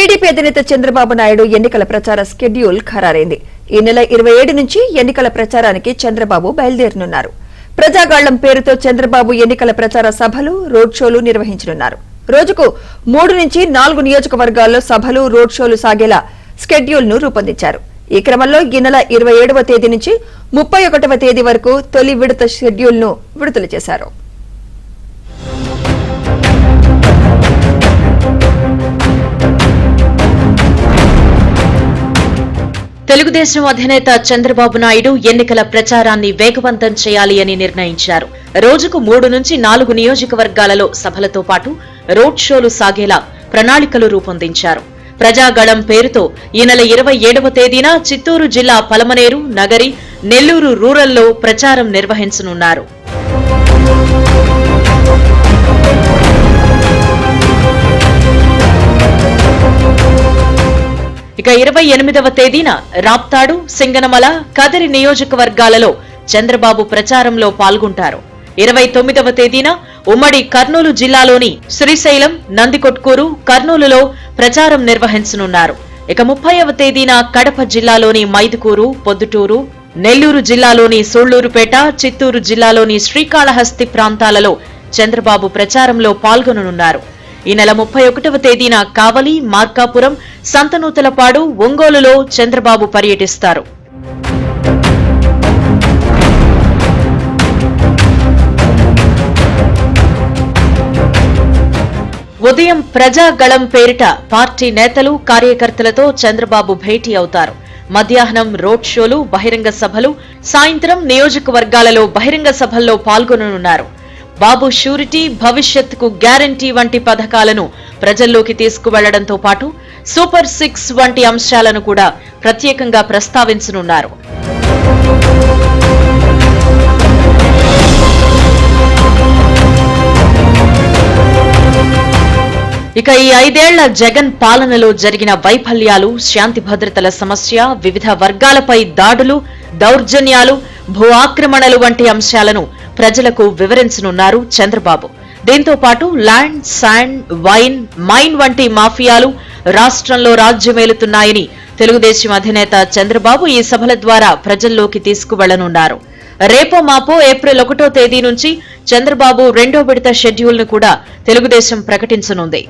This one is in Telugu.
టీడీపీ అధినేత చంద్రబాబు నాయుడు ఎన్నికల ప్రచార షెడ్యూల్ ఖరారైంది. ఈ నెల 27 నుంచి ఎన్నికల ప్రచారానికి చంద్రబాబు బయలుదేరనున్నారు. ప్రజాగాళ్లం పేరుతో చంద్రబాబు ఎన్నికల ప్రచార సభలు, రోడ్ షోలు నిర్వహించనున్నారు. రోజుకు 3 నుంచి 4 నియోజకవర్గాల్లో సభలు, రోడ్ షోలు సాగేలా షెడ్యూల్ ను రూపొందించారు. ఈ క్రమంలో ఈ నెల 27వ తేదీ నుంచి 31వ తేదీ వరకు తొలి విడత షెడ్యూల్ ను విడుదల చేశారు. తెలుగుదేశం అధినేత చంద్రబాబు నాయుడు ఎన్నికల ప్రచారాన్ని వేగవంతం చేయాలి అని నిర్ణయించారు. రోజుకు 3 నుంచి 4 నియోజకవర్గాలలో సభలతో పాటు రోడ్ షోలు సాగేలా ప్రణాళికలు రూపొందించారు. ప్రజాగళం పేరుతో ఈ నెల 27వ తేదీన చిత్తూరు జిల్లా పలమనేరు, నగరి, నెల్లూరు రూరల్లో ప్రచారం నిర్వహించనున్నారు. ఇక 28వ తేదీన రాప్తాడు, సింగనమల, కదిరి నియోజకవర్గాలలో చంద్రబాబు ప్రచారంలో పాల్గొంటారు. 29వ తేదీన ఉమ్మడి కర్నూలు జిల్లాలోని శ్రీశైలం, నందికొట్కూరు, కర్నూలులో ప్రచారం నిర్వహించనున్నారు. ఇక 30వ తేదీన కడప జిల్లాలోని మైదుకూరు, పొద్దుటూరు, నెల్లూరు జిల్లాలోని సూళ్లూరుపేట, చిత్తూరు జిల్లాలోని శ్రీకాళహస్తి ప్రాంతాలలో చంద్రబాబు ప్రచారంలో పాల్గొననున్నారు. ఈ నెల 31వ తేదీన కావలి, మార్కాపురం, సంతనూతలపాడు, ఒంగోలులో చంద్రబాబు పర్యటిస్తారు. ఉదయం ప్రజాగళం పేరిట పార్టీ నేతలు, కార్యకర్తలతో చంద్రబాబు భేటీ అవుతారు. మధ్యాహ్నం రోడ్ షోలు, బహిరంగ సభలు, సాయంత్రం నియోజకవర్గాలలో బహిరంగ సభల్లో పాల్గొననున్నారు. బాబు షూరిటీ, భవిష్యత్తుకు గ్యారంటీ వంటి పథకాలను ప్రజల్లోకి తీసుకువెళ్లడంతో పాటు సూపర్ 6 వంటి అంశాలను కూడా ప్రత్యేకంగా ప్రస్తావించనున్నారు. ఇక ఈ 5 ఏళ్ల జగన్ పాలనలో జరిగిన వైఫల్యాలు, శాంతి భద్రతల సమస్య, వివిధ వర్గాలపై దాడులు, దౌర్జన్యాలు, భూ ఆక్రమణలు వంటి అంశాలను ప్రజలకు వివరించనున్నారు చంద్రబాబు. దీంతో పాటు ల్యాండ్, శాండ్, వైన్, మైన్ వంటి మాఫియాలు రాష్ట్రంలో రాజ్యమేలుతున్నాయని తెలుగుదేశం అధినేత చంద్రబాబు ఈ సభల ద్వారా ప్రజల్లోకి తీసుకువెళ్లనున్నారు. రేపో మాపో ఏప్రిల్ 1వ తేదీ నుంచి చంద్రబాబు 2వ విడత షెడ్యూల్ ను కూడా తెలుగుదేశం ప్రకటించనుంది.